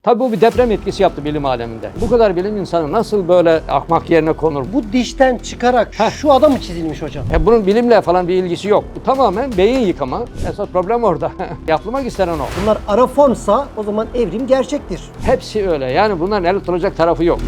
Tabii bu bir deprem etkisi yaptı bilim aleminde. Bu kadar bilim insanı nasıl böyle ahmak yerine konur? Bu dişten çıkarak şu adam mı çizilmiş hocam? Bunun bilimle falan bir ilgisi yok. Bu tamamen beyin yıkama. Esas problem orada. Yapılmak istenen o. Bunlar ara formsa o zaman evrim gerçektir. Hepsi öyle. Yani bunların el tutulacak tarafı yok.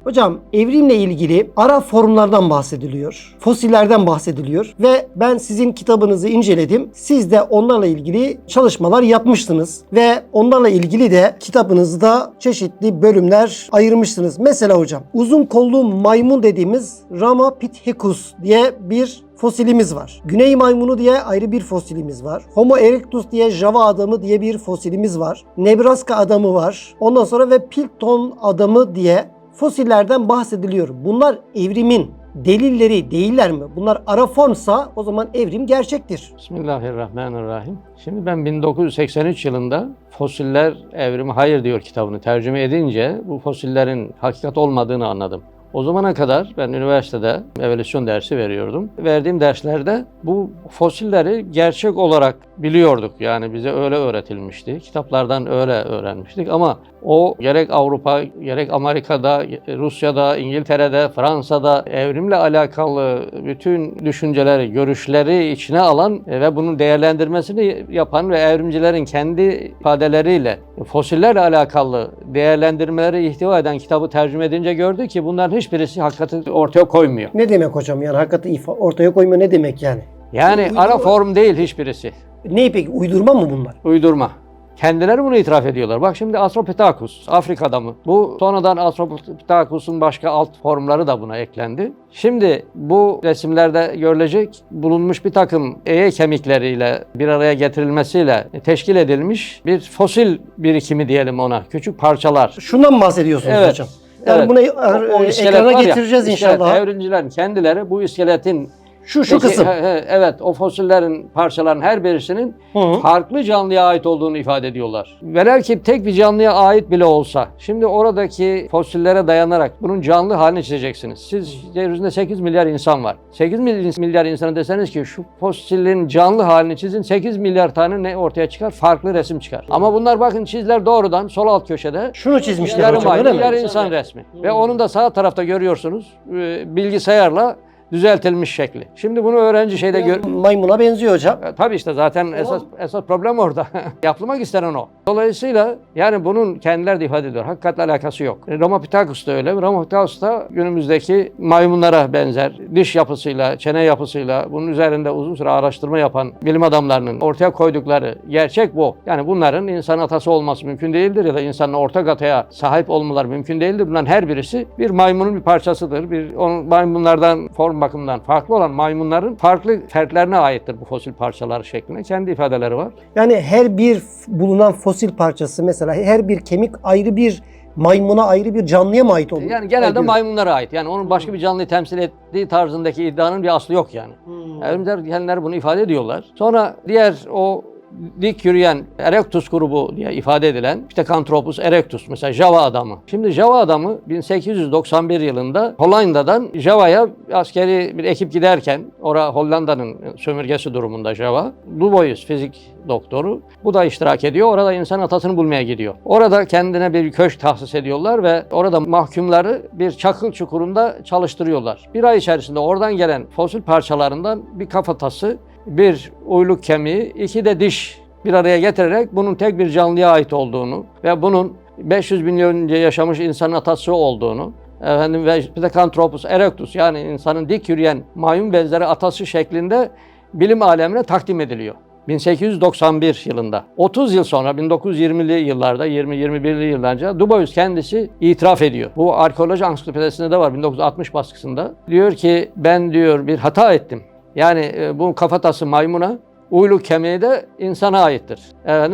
Hocam evrimle ilgili ara formlardan bahsediliyor, fosillerden bahsediliyor ve ben sizin kitabınızı inceledim. Siz de onlarla ilgili çalışmalar yapmışsınız ve onlarla ilgili de kitabınızda çeşitli bölümler ayırmışsınız. Mesela hocam uzun kollu maymun dediğimiz Ramapithecus diye bir fosilimiz var. Güney maymunu diye ayrı bir fosilimiz var. Homo erectus diye Java adamı diye bir fosilimiz var. Nebraska adamı var. Ondan sonra ve Pilton adamı diye fosillerden bahsediliyor. Bunlar evrimin delilleri değiller mi? Bunlar ara formsa o zaman evrim gerçektir. Bismillahirrahmanirrahim. Şimdi ben 1983 yılında Fosiller Evrimi Hayır diyor kitabını tercüme edince bu fosillerin hakikat olmadığını anladım. O zamana kadar ben üniversitede evolüsyon dersi veriyordum. Verdiğim derslerde bu fosilleri gerçek olarak biliyorduk. Yani bize öyle öğretilmişti. Kitaplardan öyle öğrenmiştik ama o gerek Avrupa, gerek Amerika'da, Rusya'da, İngiltere'de, Fransa'da evrimle alakalı bütün düşünceleri, görüşleri içine alan ve bunun değerlendirmesini yapan ve evrimcilerin kendi ifadeleriyle fosillerle alakalı değerlendirmeleri ihtiva eden kitabı tercüme edince gördü ki bunların hiçbirisi hakikati ortaya koymuyor. Ne demek hocam yani hakikati ortaya koyma ne demek yani? Yani ara form değil hiçbirisi. Ne peki uydurma mı bunlar? Uydurma. Kendileri bunu itiraf ediyorlar. Bak şimdi Australopithecus, Afrika'da mı? Bu sonradan Australopithecus'un başka alt formları da buna eklendi. Şimdi bu resimlerde görülecek bulunmuş bir takım eye kemikleriyle bir araya getirilmesiyle teşkil edilmiş bir fosil birikimi diyelim ona. Küçük parçalar. Şundan mı bahsediyorsunuz Evet. hocam? Yani Evet. bunu O iskelet ekrana var ya, getireceğiz iskelet, inşallah. Evrimcilerin kendileri bu iskeletin Şu Peki, kısım. evet, o fosillerin parçaların her birisinin farklı canlıya ait olduğunu ifade ediyorlar. Velev ki tek bir canlıya ait bile olsa, şimdi oradaki fosillere dayanarak bunun canlı halini çizeceksiniz. Siz yeryüzünde 8 milyar insan var. 8 milyar insana deseniz ki şu fosilin canlı halini çizin, 8 milyar tane ne ortaya çıkar? Farklı resim çıkar. Ama bunlar bakın çizgiler doğrudan sol alt köşede. Şunu çizmişler Yarım hocam öyle ayna, mi? yarı insan resmi. Ve onun da sağ tarafta görüyorsunuz bilgisayarla düzeltilmiş şekli. Şimdi bunu öğrenci şeyde Maymuna benziyor hocam. tabii işte zaten esas problem orada. Yapılmak istenen o. Dolayısıyla yani bunun kendileri de ifade ediyor. Hakikatle alakası yok. Ramapithecus da öyle. Ramapithecus da günümüzdeki maymunlara benzer. Diş yapısıyla, çene yapısıyla bunun üzerinde uzun süre araştırma yapan bilim adamlarının ortaya koydukları gerçek bu. Yani bunların insan atası olması mümkün değildir ya da insanın ortak ataya sahip olmaları mümkün değildir. Bunların her birisi bir maymunun bir parçasıdır. Maymunlardan form bakımından farklı olan maymunların farklı fertlerine aittir bu fosil parçaları şeklinde. Kendi ifadeleri var. Yani her bir bulunan fosil parçası mesela her bir kemik ayrı bir maymuna ayrı bir canlıya mı ait oluyor? Yani genelde maymunlara ait. Yani onun başka bir canlıyı temsil ettiği tarzındaki iddianın bir aslı yok yani. Evrimciler kendileri bunu ifade ediyorlar. Sonra diğer o dik yürüyen Erectus grubu diye ifade edilen Pithecanthropus erectus mesela Java adamı. Şimdi Java adamı 1891 yılında Hollanda'dan Java'ya askeri bir ekip giderken Hollanda'nın sömürgesi durumunda Java. Du Bois fizik doktoru. Bu da iştirak ediyor. Orada insan atasını bulmaya gidiyor. Orada kendine bir köşk tahsis ediyorlar ve orada mahkumları bir çakıl çukurunda çalıştırıyorlar. Bir ay içerisinde oradan gelen fosil parçalarından bir kafatası, bir uyluk kemiği, 2 de diş bir araya getirerek bunun tek bir canlıya ait olduğunu ve bunun 500 bin yıl önce yaşamış insanın atası olduğunu ve Pithecanthropus erectus yani insanın dik yürüyen maymun benzeri atası şeklinde bilim alemine takdim ediliyor. 1891 yılında. 30 yıl sonra 1920'li yıllarda 20-21'li yıllarca Du Bois kendisi itiraf ediyor. Bu arkeoloji ansiklopedisinde de var 1960 baskısında. Diyor ki ben diyor bir hata ettim. Yani bu kafatası maymuna, uyluk kemiği de insana aittir.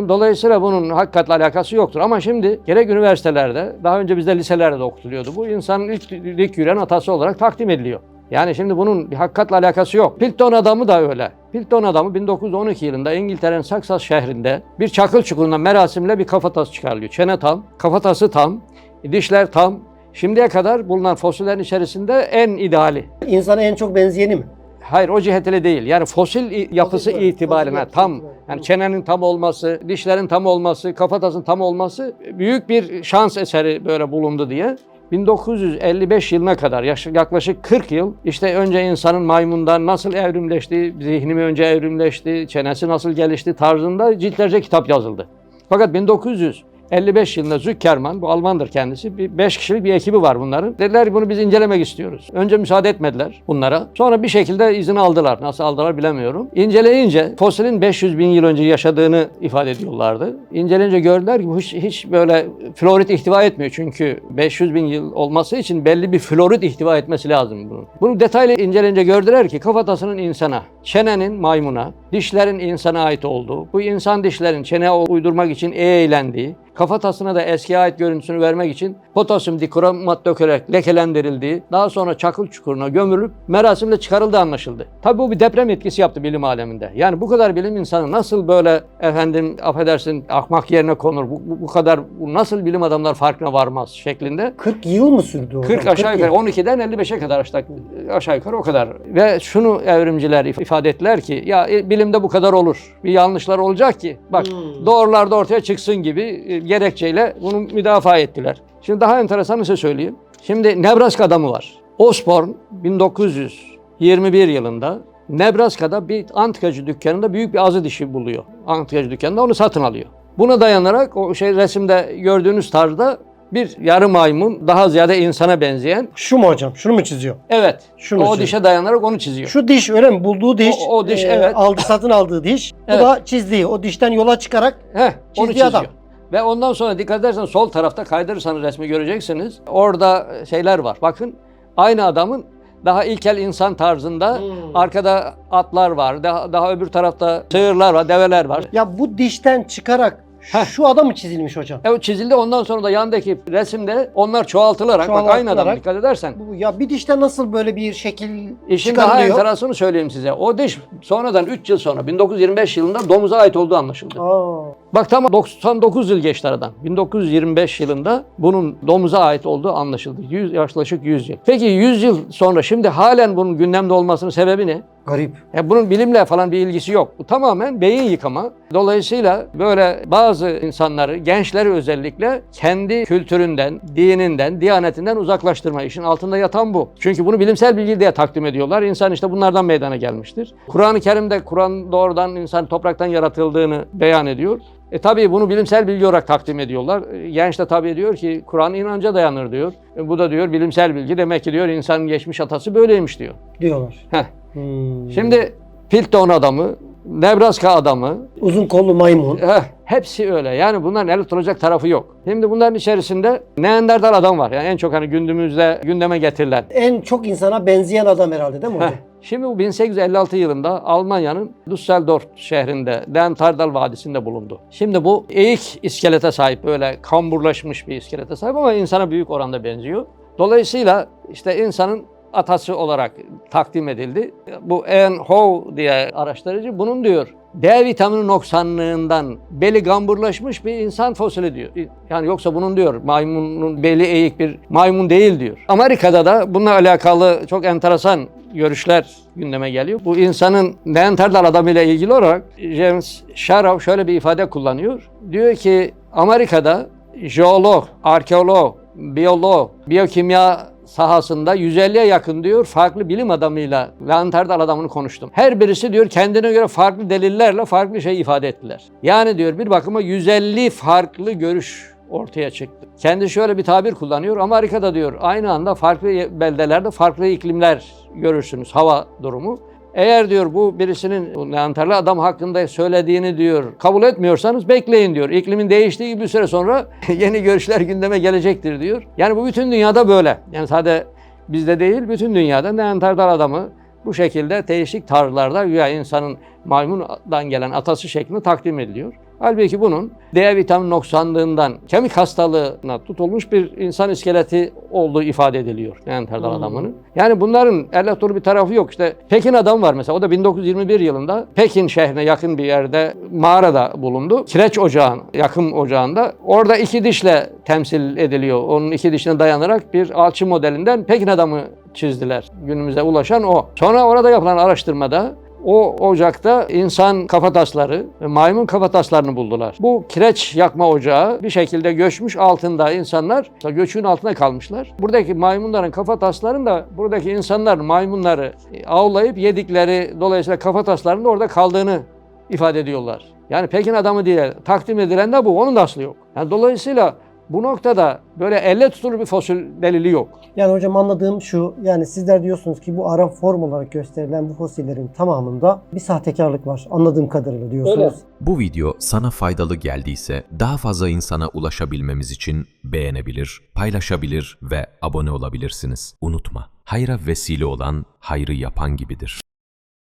Dolayısıyla bunun hakikatle alakası yoktur. Ama şimdi gerek üniversitelerde, daha önce bizde liselerde de okutuluyordu. Bu insanın ilk dik yürüyen atası olarak takdim ediliyor. Yani şimdi bunun bir hakikatle alakası yok. Pilton adamı da öyle. Pilton adamı 1912 yılında İngiltere'nin Saksas şehrinde bir çakıl çukurundan merasimle bir kafatası çıkarılıyor. Çene tam, kafatası tam, dişler tam. Şimdiye kadar bulunan fosillerin içerisinde en ideali. İnsana en çok benzeyeni mi? Hayır, o cihetiyle değil. Yani fosil yapısı Fosil itibarına yapısı tam, itibariyle. yani çenenin tam olması, dişlerin tam olması, kafatasının tam olması büyük bir şans eseri böyle bulundu diye. 1955 yılına kadar yaklaşık 40 yıl işte önce insanın maymundan nasıl evrimleşti, zihni mi önce evrimleşti, çenesi nasıl gelişti tarzında ciltlerce kitap yazıldı. Fakat 1955 yılında Zuckerman, bu Almandır kendisi, 5 kişilik bir ekibi var bunların. Dediler ki bunu biz incelemek istiyoruz. Önce müsaade etmediler bunlara. Sonra bir şekilde izin aldılar. Nasıl aldılar bilemiyorum. İnceleyince fosilin 500 bin yıl önce yaşadığını ifade ediyorlardı. İnceleyince gördüler ki bu hiç böyle florit ihtiva etmiyor. Çünkü 500 bin yıl olması için belli bir florit ihtiva etmesi lazım bunun. Bunu detaylı inceleyince gördüler ki kafatasının insana, çenenin maymuna, dişlerin insana ait olduğu, bu insan dişlerin çeneye uydurmak için eğlendiği, kafatasına da eskiye ait görüntüsünü vermek için potasyum dikromat dökerek lekelendirildiği, daha sonra çakıl çukuruna gömülüp merasimle çıkarıldığı anlaşıldı. Tabii bu bir deprem etkisi yaptı bilim aleminde. Yani bu kadar bilim insanı nasıl böyle affedersin ahmak yerine konur, bu kadar nasıl bilim adamlar farkına varmaz şeklinde. 40 yıl mı sürdü o? 40 aşağı yukarı 12'den 55'e kadar aşağı yukarı o kadar. Ve şunu evrimciler ifade ettiler ki ya bilimde bu kadar olur. Bir yanlışlar olacak ki bak doğrular da ortaya çıksın gibi gerekçeyle bunu müdafaa ettiler. Şimdi daha enteresanı size söyleyeyim. Şimdi Nebraska adamı var. Osborne 1921 yılında Nebraska'da bir antikacı dükkanında büyük bir azı dişi buluyor. Antikacı dükkanında onu satın alıyor. Buna dayanarak o resimde gördüğünüz tarzda bir yarı maymun, daha ziyade insana benzeyen. Şu mu hocam? Şunu mu çiziyor? Evet. Şunu o çiziyor. dişe dayanarak onu çiziyor. Şu diş öyle mi? Bulduğu diş. O diş, evet. Satın aldığı diş. Evet. Bu da çizdiği. O dişten yola çıkarak Onu çizdiği çiziyor. adam. Ve ondan sonra dikkat ederseniz sol tarafta kaydırırsanız resmi göreceksiniz. Orada şeyler var. Bakın aynı adamın daha ilkel insan tarzında arkada atlar var. Daha öbür tarafta sığırlar var, develer var. Ya bu dişten çıkarak şu adam mı çizilmiş hocam? Evet çizildi. Ondan sonra da yandaki resimde onlar çoğaltılarak, bak aynı adam dikkat edersen. Ya bir dişten nasıl böyle bir şekil İşin daha enteresanını söyleyeyim size. O diş sonradan 3 yıl sonra 1925 yılında domuza ait olduğu anlaşıldı. Bak tam 99 yıl geçti aradan. 1925 yılında bunun domuza ait olduğu anlaşıldı. Yaklaşık 100 yıl. Peki 100 yıl sonra şimdi halen bunun gündemde olmasının sebebi ne? Garip. Bunun bilimle falan bir ilgisi yok. Bu tamamen beyin yıkama. Dolayısıyla böyle bazı insanları, gençleri özellikle kendi kültüründen, dininden, diyanetinden uzaklaştırma işin altında yatan bu. Çünkü bunu bilimsel bilgi diye takdim ediyorlar. İnsan işte bunlardan meydana gelmiştir. Kur'an-ı Kerim'de Kur'an doğrudan insan topraktan yaratıldığını beyan ediyor. Tabii bunu bilimsel bilgi olarak takdim ediyorlar. Genç de tabii diyor ki Kur'an inanca dayanır diyor. Bu da diyor bilimsel bilgi demek ki diyor insanın geçmiş atası böyleymiş diyor. Diyorlar. Şimdi Piltdown adamı, Nebraska adamı, uzun kollu maymun. Hepsi öyle. Yani bunların el tutulacak tarafı yok. Şimdi bunların içerisinde Neandertal adam var. Yani en çok günümüzde gündeme getirilen. En çok insana benzeyen adam herhalde değil mi hocam? Şimdi bu 1856 yılında Almanya'nın Düsseldorf şehrinde Neandertal Vadisi'nde bulundu. Şimdi bu eğik iskelete sahip, böyle kamburlaşmış bir iskelete sahip ama insana büyük oranda benziyor. Dolayısıyla işte insanın atası olarak takdim edildi. Bu Ian Howe diye araştırıcı bunun diyor D vitamini noksanlığından beli gamburlaşmış bir insan fosili diyor. Yani yoksa bunun diyor maymunun beli eğik bir maymun değil diyor. Amerika'da da bununla alakalı çok enteresan görüşler gündeme geliyor. Bu insanın Neandertal adamıyla ilgili olarak James Sharrow şöyle bir ifade kullanıyor. Diyor ki Amerika'da jeolog, arkeolog, biyolog, biyokimya sahasında 150'ye yakın diyor farklı bilim adamıyla Neandertal adamını konuştum. Her birisi diyor kendine göre farklı delillerle farklı şey ifade ettiler. Yani diyor bir bakıma 150 farklı görüş ortaya çıktı. Kendi şöyle bir tabir kullanıyor. Amerika'da diyor aynı anda farklı beldelerde farklı iklimler görürsünüz. Hava durumu. Eğer diyor bu birisinin Neandertal adam hakkında söylediğini diyor kabul etmiyorsanız bekleyin diyor. İklimin değiştiği gibi bir süre sonra yeni görüşler gündeme gelecektir diyor. Yani bu bütün dünyada böyle. Yani sadece bizde değil bütün dünyada Neandertal adamı bu şekilde değişik tarzlarda güya insanın maymundan gelen atası şeklinde takdim ediliyor. Halbuki bunun D vitamini noksanlığından kemik hastalığına tutulmuş bir insan iskeleti olduğu ifade ediliyor Neandertal adamının. Yani bunların elle tutulur bir tarafı yok. İşte Pekin adam var mesela. O da 1921 yılında Pekin şehrine yakın bir yerde mağarada bulundu. Kireç ocağın, yakım ocağında. Orada iki dişle temsil ediliyor. Onun iki dişine dayanarak bir alçı modelinden Pekin adamı çizdiler. Günümüze ulaşan o. Sonra orada yapılan araştırmada o ocakta insan kafatasları ve maymun kafataslarını buldular. Bu kireç yakma ocağı bir şekilde göçmüş, altında insanlar göçün altında kalmışlar. Buradaki maymunların kafataslarının da buradaki insanlar maymunları avlayıp yedikleri, dolayısıyla kafataslarının da orada kaldığını ifade ediyorlar. Yani Pekin adamı diye takdim edilen de bu. Onun da aslı yok. Yani dolayısıyla bu noktada böyle elle tutulur bir fosil delili yok. Yani hocam anladığım şu, yani sizler diyorsunuz ki bu ara form olarak gösterilen bu fosillerin tamamında bir sahtekarlık var. Anladığım kadarıyla diyorsunuz. Öyle. Bu video sana faydalı geldiyse daha fazla insana ulaşabilmemiz için beğenebilir, paylaşabilir ve abone olabilirsiniz. Unutma, hayra vesile olan hayrı yapan gibidir.